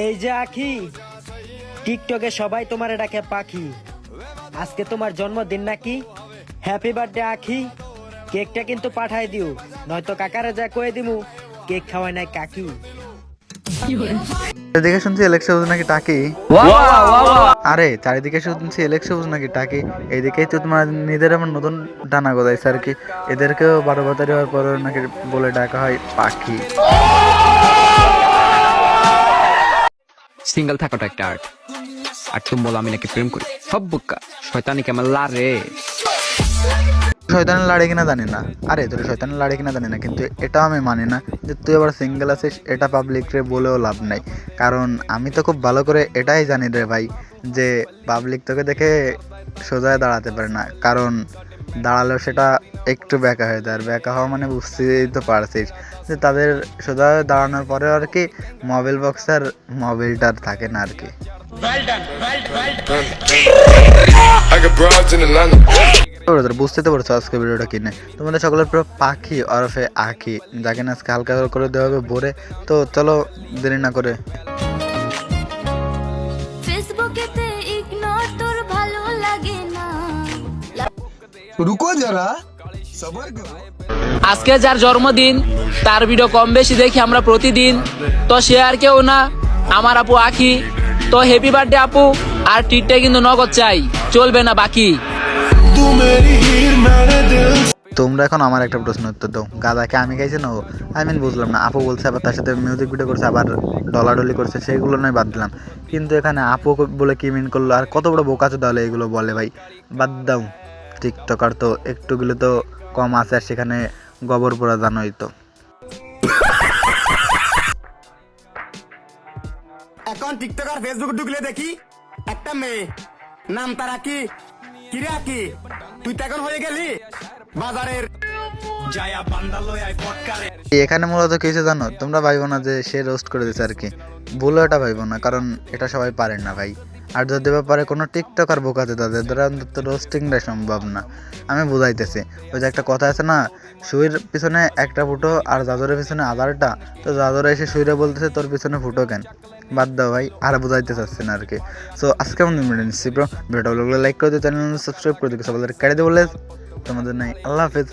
এই যে আখি, টিকটকে সবাই তোমার ডাকে পাখি। আজকে তোমার জন্মদিন নাকি? হ্যাপি বার্থডে আখি। কেকটা কিন্তু পাঠাই দিও, নয়তো কাকারে যা কয়ে দিমু কেক খাওয়াই নাই কাকি। চারিদিকে শুনছি এলেক সবুজ নাকি টাকি। আরে চারিদিকে শুনছি এলেক সবুজ নাকি টাকি। এইদিকেই তো তোমার নিজের আমার নতুন ডানা গজাইছে আর কি। এদেরকেও 12 বাতারি হওয়ার পর নাকি বলে ডাকা হয় পাখি। সিঙ্গেল থাকাটা একটা আর্ট। আর তুমি বলো আমি নাকি প্রেম করি, সব বুক্কা শয়তানি কেমন লারে। শয়তানের লাড়ে কিনা জানি না, আরে তোর শয়তানের লাড়ে কিনা জানি না, কিন্তু এটাও আমি মানি না যে তুই আবার সিঙ্গেল আছিস। এটা পাবলিকরে বলেও লাভ নাই, কারণ আমি তো খুব ভালো করে এটাই জানি রে ভাই, যে পাবলিক তোকে দেখে সোজায় দাঁড়াতে পারে না, কারণ দাঁড়ালেও সেটা একটু ব্যাকা হয়ে যায়। আর ব্যাকা হওয়া মানে বুঝতেই তো পারছিস যে তাদের সোজা দাঁড়ানোর পরে আর কি মোবাইল বক্স আর মোবাইলটার থাকে না আর কি। বুঝতে তো পারছো আজকে ভিডিওটা কিনে তোমাদের সকলের পুরো পাখি ওরফে আখি, যাকে না আজকে হালকা করে দেওয়া হবে ভোরে। তো চলো দেরি না করে रुको जरा सबर करो। আজকে যার জন্মদিন তার ভিডিও কম বেশি দেখি আমরা প্রতিদিন, তো সে আর কেউ না আমার আপু আখি। তো হ্যাপি বার্থডে আপু, আর ট্রিটটা কিন্তু নগদ চাই, চলবে না বাকি। তোমরা এখন আমার একটা প্রশ্ন উত্তর দাও, গাদাকে আমি খাইছি না ও? বুঝলাম না। আপু বলছে, আবার তার সাথে মিউজিক ভিডিও করছে, আবার ডলাডলি করছে, সেইগুলো নয় বাদ দিলাম, কিন্তু এখানে আপু বলে কি মিন করলো? আর কত বড় বোকা চোদা এগুলো বলে ভাই, বাদ দাও। টিকটকার তো একটুগুলো তো কম আছে, আর সেখানে গোবর পোড়া জানোই তো। এখন টিকটক আর ফেসবুক ঢুকলে দেখি একটা মেয়ে, নাম তার আকি। কিরে আকি, তুই তো এখন হয়ে গেলি বাজারের। এখানে মূলত কিছু জানো তোমরা ভাইবো না যে সে রোস্ট করে দিচ্ছে আর কি, ভুলও এটা ভাইবো না, কারণ এটা সবাই পারে না ভাই। আর যদি ব্যাপারে কোনো টিকটকার বোকাতে তাদের দ্বারা অন্তত রোস্টিংটা সম্ভব না। আমি বুঝাইতেছি, ওই যে একটা কথা আছে না, সুইর পিছনে একটা ফুটো আর জাজরের পিছনে আধারটা। তো জাজরে এসে সুইরে বলতেছে তোর পিছনে ফুটো কেন? বাদ দাও ভাই, আর বুঝাইতে চাচ্ছে না আর কি। সো আজকে আমি ভিডিও নিচ্ছি ব্রো, ভিডিওটা লাইক করে দিও, চ্যানেল সাবস্ক্রাইব করে দিও, সবাই কেটে দিয়ে বলে তোমাদের নাই। আল্লাহ হাফেজ।